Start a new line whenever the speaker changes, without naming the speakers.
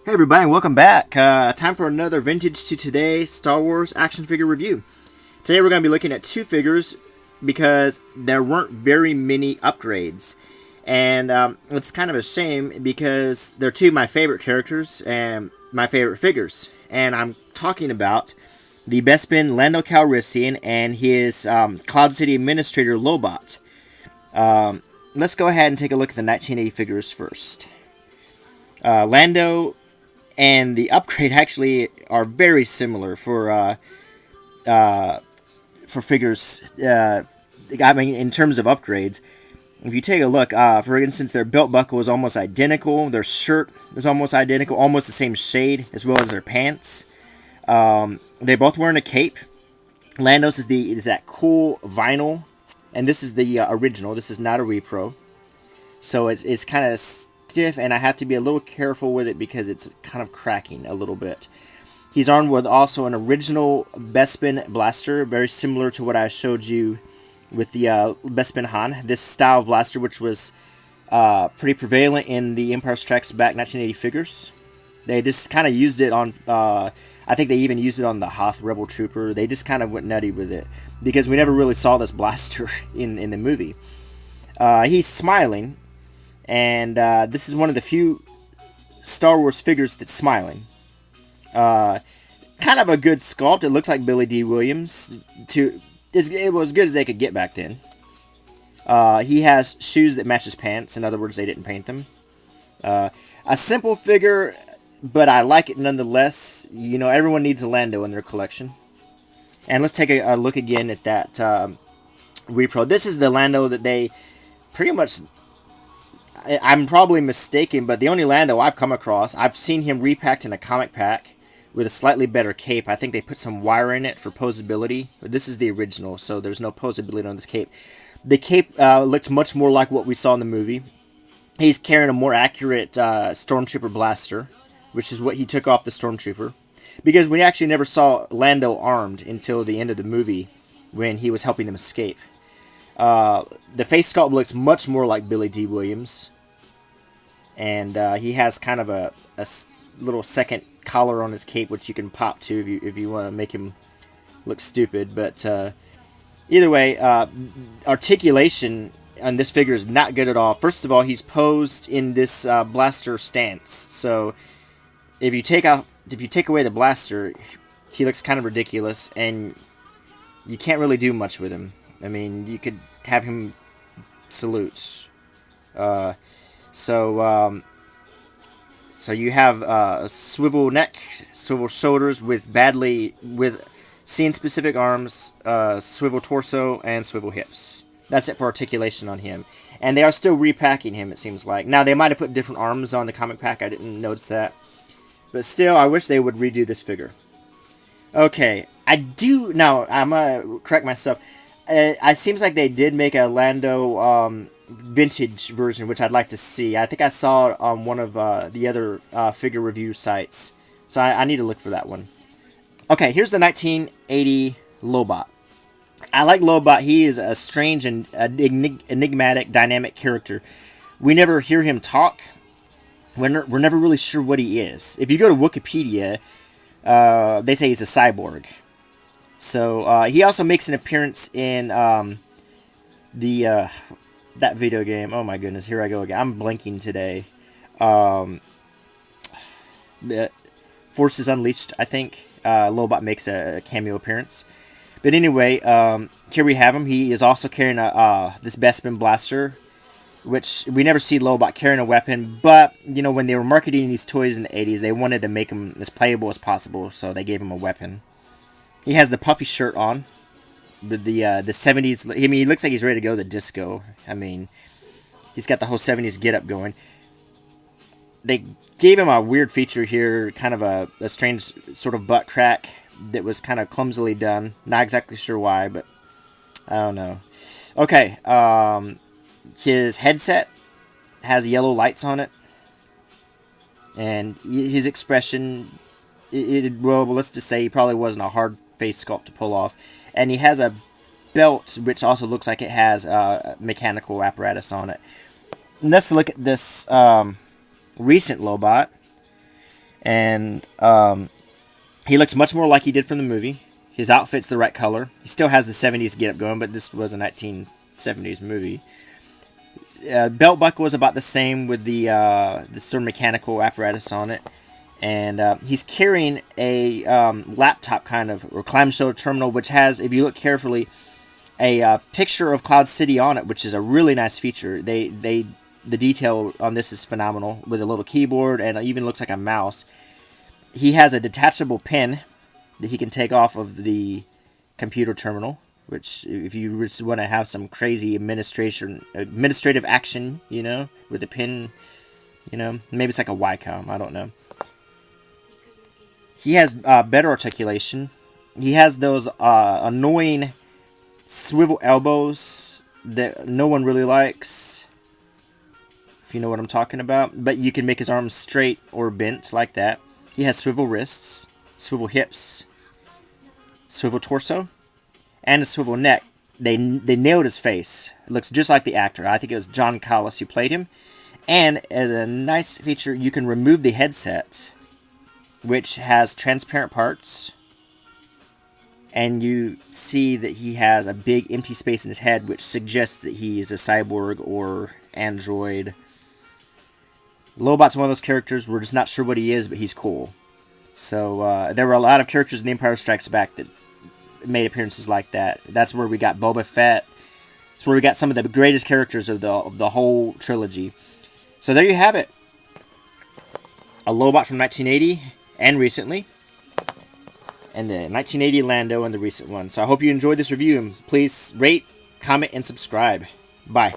Hey everybody, and welcome back. Time for another Vintage to Today Star Wars action figure review. Today we're going to be looking at two figures because there weren't very many upgrades. And it's kind of a shame because they're two of my favorite characters and my favorite figures. And I'm talking about the Bespin Lando Calrissian and his Cloud City Administrator Lobot. Let's go ahead and take a look at the 1980 figures first. Lando and the upgrade actually are very similar for figures. I mean, in terms of upgrades, if you take a look, for instance, their belt buckle is almost identical. Their shirt is almost identical, almost the same shade, as well as their pants. They're both wearing a cape. Lando's is that cool vinyl, and this is the original. This is not a repro, so it's kind of stiff, and I have to be a little careful with it because it's kind of cracking a little bit. He's armed with also an original Bespin blaster, very similar to what I showed you with the Bespin Han. This style of blaster, which was pretty prevalent in the Empire Strikes Back 1980 figures. They just kind of used it on, I think they even used it on the Hoth Rebel Trooper. They just kind of went nutty with it because we never really saw this blaster in the movie. He's smiling, and this is one of the few Star Wars figures that's smiling. Kind of a good sculpt. It looks like Billy D. Williams. It was as good as they could get back then. He has shoes that match his pants. In other words, they didn't paint them. A simple figure, but I like it nonetheless. You know, everyone needs a Lando in their collection. And let's take a look again at that repro. This is the Lando that they pretty much... I'm probably mistaken, but the only Lando I've come across, I've seen him repacked in a comic pack with a slightly better cape. I think they put some wire in it for posability. But this is the original, so there's no posability on this cape. The cape looks much more like what we saw in the movie. He's carrying a more accurate Stormtrooper blaster, which is what he took off the Stormtrooper. Because we actually never saw Lando armed until the end of the movie when he was helping them escape. The face sculpt looks much more like Billy D. Williams. And he has kind of a little second collar on his cape, which you can pop to if you want to make him look stupid. But either way, articulation on this figure is not good at all. First of all, he's posed in this blaster stance. So if you take away the blaster, he looks kind of ridiculous, and you can't really do much with him. I mean, you could have him salute. So you have a swivel neck, swivel shoulders with scene-specific arms, swivel torso, and swivel hips. That's it for articulation on him. And they are still repacking him, it seems like. Now, they might have put different arms on the comic pack. I didn't notice that. But still, I wish they would redo this figure. Okay, now, I'm going to correct myself. It seems like they did make a Lando vintage version, which I'd like to see. I think I saw it on one of the other figure review sites. So I need to look for that one. Okay, here's the 1980 Lobot. I like Lobot. He is a strange and enigmatic, dynamic character. We never hear him talk. We're never really sure what he is. If you go to Wikipedia, they say he's a cyborg. So he also makes an appearance in that video game. Oh my goodness, here I go again. I'm blanking today. The Forces Unleashed, I think. Lobot makes a cameo appearance. But anyway, here we have him. He is also carrying this Bespin blaster, which we never see Lobot carrying a weapon. But, you know, when they were marketing these toys in the 80s, they wanted to make him as playable as possible, so they gave him a weapon. He has the puffy shirt on with the 70s. I mean, he looks like he's ready to go to the disco. I mean, he's got the whole 70s get-up going. They gave him a weird feature here, kind of a strange sort of butt crack that was kind of clumsily done. Not exactly sure why, but I don't know. Okay, his headset has yellow lights on it. And his expression, well, let's just say he probably wasn't a hard face sculpt to pull off. And he has a belt, which also looks like it has mechanical apparatus on it. And let's look at this recent Lobot. And he looks much more like he did from the movie. His outfit's the right color. He still has the 70s get-up going, but this was a 1970s movie. Belt buckle was about the same with the sort of mechanical apparatus on it. And he's carrying a laptop kind of, or clamshell terminal, which has, if you look carefully, a picture of Cloud City on it, which is a really nice feature. The detail on this is phenomenal, with a little keyboard, and it even looks like a mouse. He has a detachable pen that he can take off of the computer terminal, which, if you just want to have some crazy administrative action, you know, with the pen, you know, maybe it's like a Wacom, I don't know. He has better articulation. He has those annoying swivel elbows that no one really likes, if you know what I'm talking about. But you can make his arms straight or bent like that. He has swivel wrists, swivel hips, swivel torso, and a swivel neck. They nailed his face. It looks just like the actor. I think it was John Callis who played him. And as a nice feature, you can remove the headset, which has transparent parts, and you see that he has a big empty space in his head, which suggests that he is a cyborg or android. Lobot's one of those characters we're just not sure what he is, but he's cool. So there were a lot of characters in The Empire Strikes Back that made appearances like that. That's where we got Boba Fett. That's where we got some of the greatest characters of the whole trilogy. So there you have it. A Lobot from 1980 and recently, and the 1980 Lando and the recent one. So I hope you enjoyed this review, and please rate, comment, and subscribe. Bye.